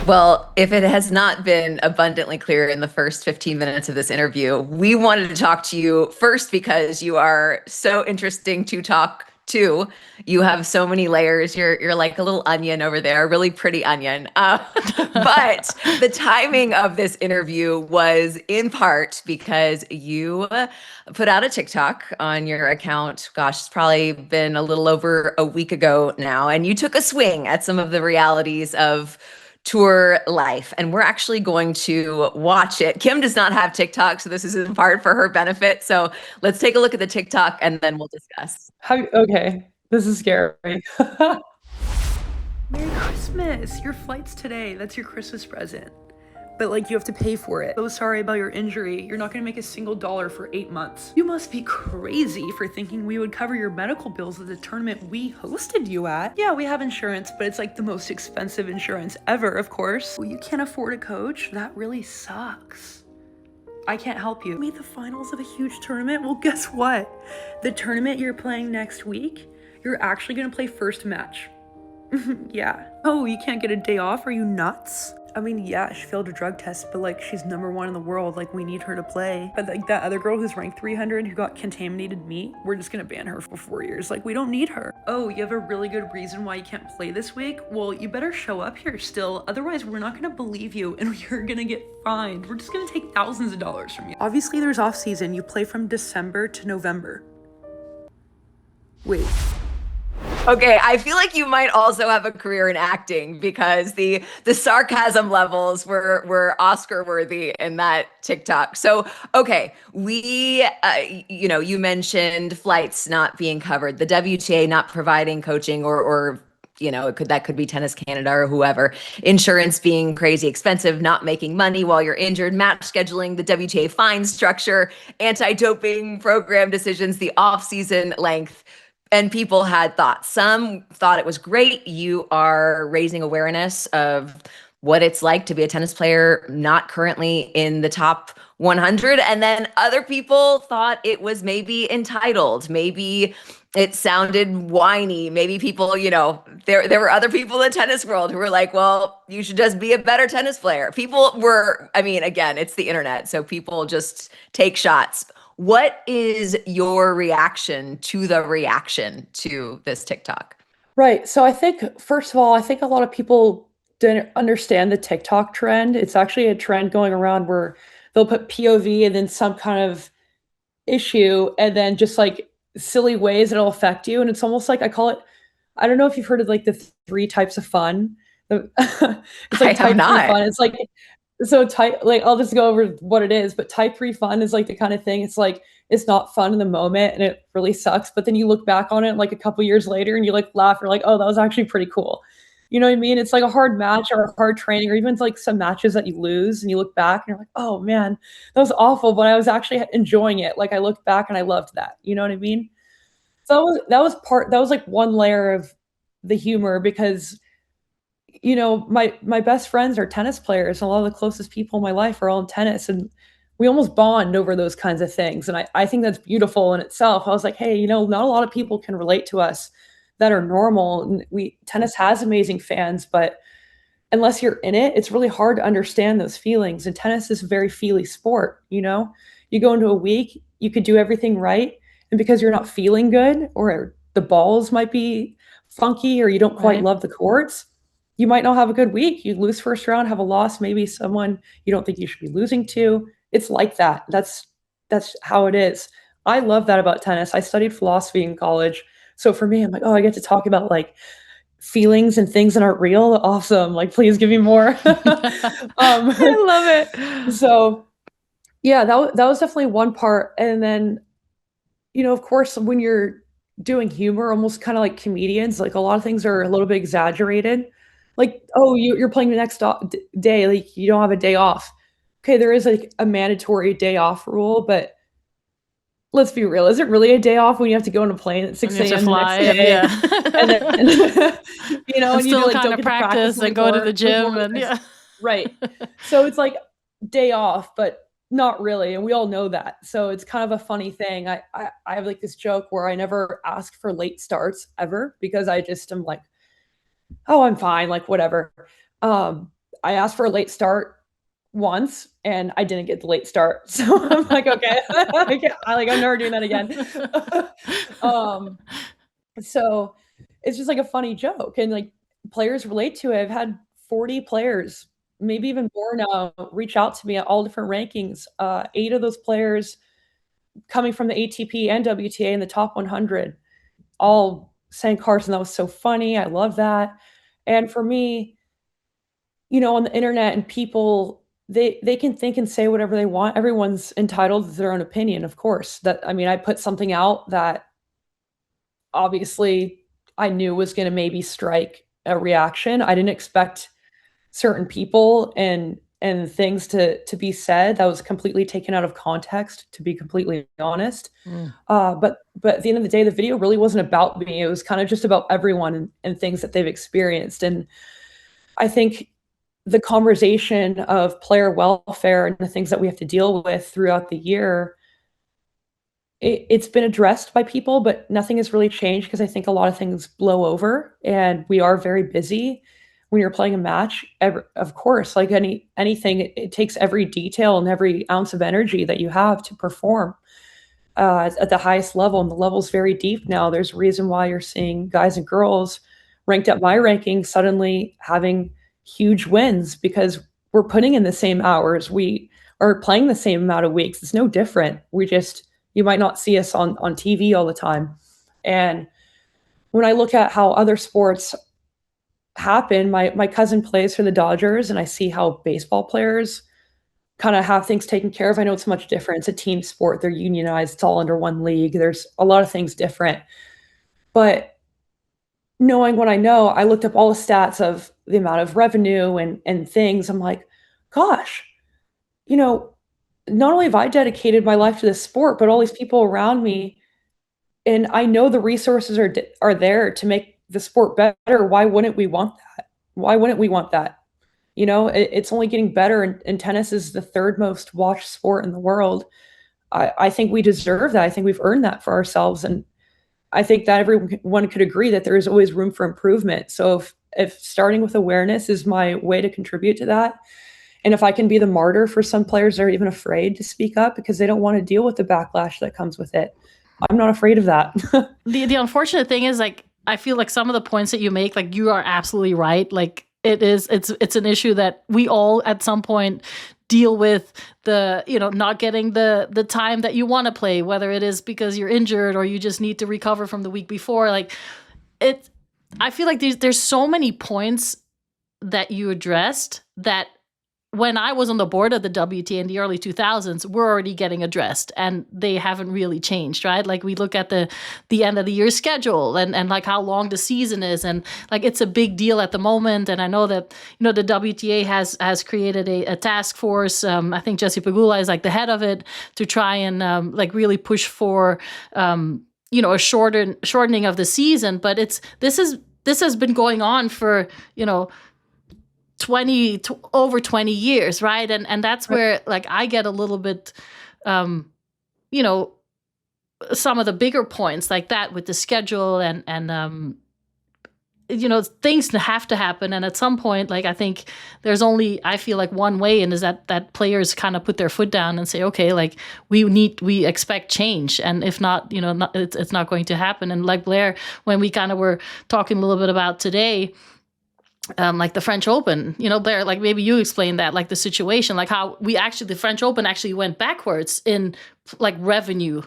Well, if it has not been abundantly clear in the first 15 minutes of this interview, we wanted to talk to you first because you are so interesting to talk to. You have so many layers. You're like a little onion over there, a really pretty onion. But the timing of this interview was in part because you put out a TikTok on your account. Gosh, it's probably been a little over a week ago now, and you took a swing at some of the realities of tour life, and we're actually going to watch it. Kim does not have TikTok, so this is in part for her benefit. So let's take a look at the TikTok and then we'll discuss. Okay, this is scary. Merry Christmas! Your flight's today. That's your Christmas present. But like you have to pay for it. So sorry about your injury. You're not gonna make a single dollar for 8 months. You must be crazy for thinking we would cover your medical bills at the tournament we hosted you at. Yeah, we have insurance, but it's like the most expensive insurance ever, of course. Well, you can't afford a coach? That really sucks. I can't help you. Made the finals of a huge tournament? Well, guess what? The tournament you're playing next week, you're actually gonna play first match. Yeah. Oh, you can't get a day off? Are you nuts? I mean, yeah, she failed a drug test, but like she's #1 in the world. Like we need her to play. But like that other girl who's ranked 300 who got contaminated meat, we're just gonna ban her for 4 years. Like we don't need her. Oh, you have a really good reason why you can't play this week? Well, you better show up here still. Otherwise, we're not gonna believe you and you're gonna get fined. We're just gonna take thousands of dollars from you. Obviously, there's off season. You play from December to November. Wait. Okay, I feel like you might also have a career in acting because the sarcasm levels were Oscar worthy in that TikTok. So, okay, we you mentioned flights not being covered, the WTA not providing coaching or that could be Tennis Canada or whoever, insurance being crazy expensive, not making money while you're injured, match scheduling, the WTA fine structure, anti-doping program decisions, the off-season length. And people had thoughts. Some thought it was great. You are raising awareness of what it's like to be a tennis player not currently in the top 100. And then other people thought it was maybe entitled. Maybe it sounded whiny. Maybe people, there were other people in the tennis world who were like, well, you should just be a better tennis player. People were, I mean, again, it's the internet. So people just take shots. What is your reaction to the reaction to this TikTok? Right. So I think, first of all, I think a lot of people didn't understand the TikTok trend. It's actually a trend going around where they'll put POV and then some kind of issue and then just like silly ways it'll affect you. And it's almost like I call it, I don't know if you've heard of like the three types of fun. It's I like have type three not. fun. It's like so type like I'll just go over what it is, but type 3 fun is like the kind of thing it's like it's not fun in the moment and it really sucks, but then you look back on it like a couple years later and you like laugh, you're like, "Oh, that was actually pretty cool." You know what I mean? It's like a hard match or a hard training or even like some matches that you lose and you look back and you're like, "Oh man, that was awful, but I was actually enjoying it." Like I looked back and I loved that. You know what I mean? So that was like one layer of the humor because my best friends are tennis players, and a lot of the closest people in my life are all in tennis, and we almost bond over those kinds of things, and I think that's beautiful in itself. I was like, "Hey, not a lot of people can relate to us that are normal, and we tennis has amazing fans, but unless you're in it, it's really hard to understand those feelings, and tennis is a very feely sport, you know? You go into a week, you could do everything right, and because you're not feeling good or the balls might be funky or you don't quite Right. love the courts, you might not have a good week. You lose first round, have a loss, maybe someone you don't think you should be losing to. It's like that. That's how it is. I love that about tennis. I studied philosophy in college. So for me, I'm like, oh, I get to talk about like feelings and things that aren't real. Awesome. Like, please give me more. um, I love it. so yeah, that was definitely one part. And then, of course, when you're doing humor, almost kind of like comedians, like a lot of things are a little bit exaggerated. Like, oh, you're playing the next day, like you don't have a day off. Okay, there is like a mandatory day off rule, but let's be real. Is it really a day off when you have to go on a plane at And you 6 have to a.m. the next fly and day? yeah. And then, And and you still like kind don't of get to practice practice and go to the before gym the and next, yeah. right. So it's like day off, but not really, and we all know that. So it's kind of a funny thing. I have like this joke where I never ask for late starts ever because I just am like, oh, I'm fine, like whatever. Um, I asked for a late start once and I didn't get the late start. So I'm like, okay, I'm never doing that again. So it's just like a funny joke and like players relate to it. I've had 40 players, maybe even more now, reach out to me at all different rankings. 8 of those players coming from the ATP and WTA in the top 100, all saying, Carson, that was so funny. I love that. And for me, on the internet and people, they can think and say whatever they want. Everyone's entitled to their own opinion, of course. I put something out that obviously I knew was going to maybe strike a reaction. I didn't expect certain people and things to be said that was completely taken out of context, to be completely honest. But at the end of the day, the video really wasn't about me. It was kind of just about everyone and things that they've experienced. And I think the conversation of player welfare and the things that we have to deal with throughout the year, it's been addressed by people, but nothing has really changed because I think a lot of things blow over and we are very busy. When you're playing a match, of course, like anything, it takes every detail and every ounce of energy that you have to perform at the highest level. And the level's very deep now. There's a reason why you're seeing guys and girls ranked at my ranking suddenly having huge wins because we're putting in the same hours. We are playing the same amount of weeks. It's no different. You might not see us on TV all the time. And when I look at how other sports happen, my cousin plays for the Dodgers and I see how baseball players kind of have things taken care of. I know it's much different. It's a team sport. They're unionized. It's all under one league. There's a lot of things different. But knowing what I know, I looked up all the stats of the amount of revenue and things. I'm like, gosh, not only have I dedicated my life to this sport, but all these people around me, and I know the resources are there to make the sport better. Why wouldn't we want that? Why wouldn't we want that? It's only getting better, and tennis is the third most watched sport in the world. I think we deserve that. I think we've earned that for ourselves, and I think that everyone could agree that there is always room for improvement. So if starting with awareness is my way to contribute to that, and if I can be the martyr for some players that are even afraid to speak up because they don't want to deal with the backlash that comes with it, I'm not afraid of that. The unfortunate thing is, like, I feel like some of the points that you make, like, you are absolutely right. Like, it's an issue that we all at some point deal with, the not getting the time that you want to play, whether it is because you're injured or you just need to recover from the week before. Like, I feel like there's so many points that you addressed that when I was on the board of the WTA in the early 2000s, we're already getting addressed, and they haven't really changed, right? Like, we look at the end of the year schedule and like how long the season is, and like it's a big deal at the moment. And I know that the WTA has created a task force. I think Jesse Pegula is like the head of it, to try and like really push for a shortening of the season. But this has been going on for over 20 years, right? And that's where, like, I get a little bit, some of the bigger points like that with the schedule and things have to happen. And at some point, like, I think there's only, I feel like, one way, and is that players kind of put their foot down and say, okay, like, we expect change. And if not, it's not going to happen. And like Blair, when we kind of were talking a little bit about today, like the French Open, Blair, like, maybe you explain that, like the situation, like how the French Open actually went backwards in like revenue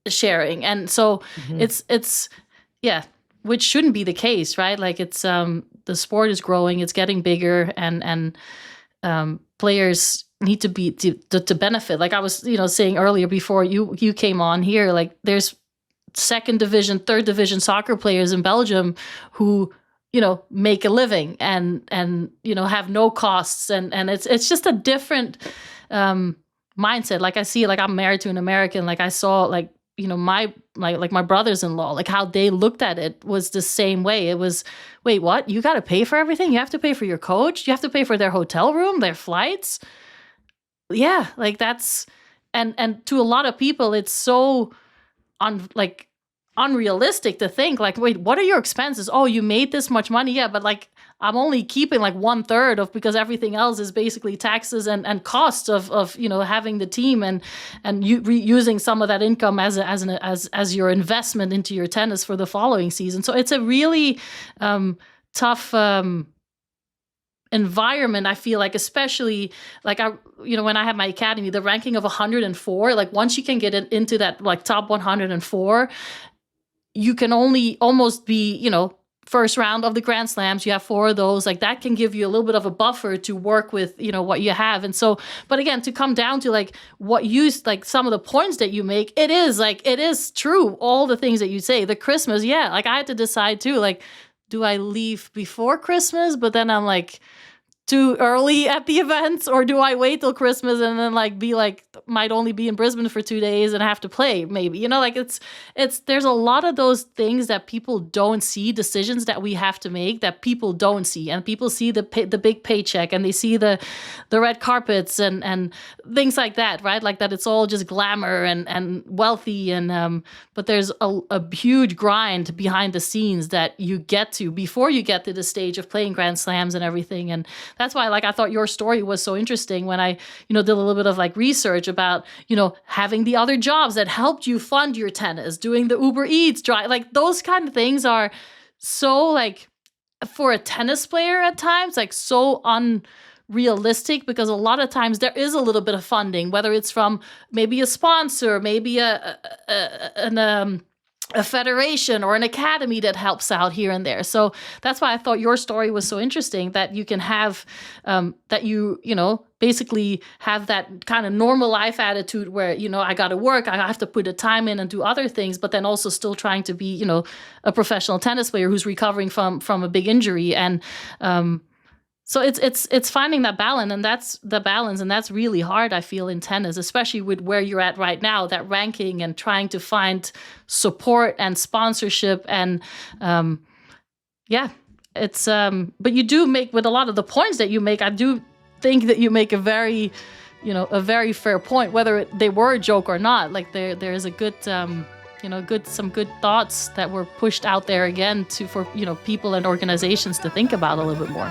sharing. And so it's which shouldn't be the case, right? Like, it's the sport is growing, it's getting bigger, and players need to benefit. Like I was, saying earlier before you came on here, like, there's second division, third division soccer players in Belgium who make a living and have no costs, and it's just a different mindset. Like, I see, like, I'm married to an American, like, I saw, like, my brothers-in-law, like, how they looked at it was the same way. It was, wait, what? You got to pay for everything? You have to pay for your coach? You have to pay for their hotel room, their flights? Yeah, like, that's, and to a lot of people, it's so unrealistic to think like, wait, what are your expenses? Oh, you made this much money. Yeah, but like I'm only keeping like 1/3 of, because everything else is basically taxes and costs of having the team and you using some of that income as your investment into your tennis for the following season. So it's a really tough environment, I feel like, especially like when I have my academy, the ranking of 104, like once you can get into that like top 104, you can only almost be, first round of the Grand Slams. You have 4 of those. Like that can give you a little bit of a buffer to work with, what you have. And so, but again, to come down to like what you, like some of the points that you make, it is true. All the things that you say, the Christmas. Yeah. Like I had to decide too, like, do I leave before Christmas? But then I'm like, too early at the events, or do I wait till Christmas and then like be like, might only be in Brisbane for 2 days and have to play maybe, like it's there's a lot of those things that people don't see, decisions that we have to make that people don't see, and people see the big paycheck and they see the red carpets and things like that, right? Like that it's all just glamour and wealthy and but there's a huge grind behind the scenes that you get to before you get to the stage of playing Grand Slams and everything. And that's why, like, I thought your story was so interesting when I, did a little bit of like research about, having the other jobs that helped you fund your tennis, doing the Uber Eats drive, like those kind of things are so like for a tennis player at times, like so unrealistic, because a lot of times there is a little bit of funding, whether it's from maybe a sponsor, maybe a federation or an academy that helps out here and there. So that's why I thought your story was so interesting, that you can have, that you basically have that kind of normal life attitude where, I got to work, I have to put the time in and do other things, but then also still trying to be, a professional tennis player who's recovering from a big injury. And, so it's finding that balance, and that's really hard, I feel, in tennis, especially with where you're at right now, that ranking, and trying to find support and sponsorship and it's but you do make, with a lot of the points that you make, I do think that you make a very fair point, whether they were a joke or not. Like there is a good some good thoughts that were pushed out there again for people and organizations to think about a little bit more.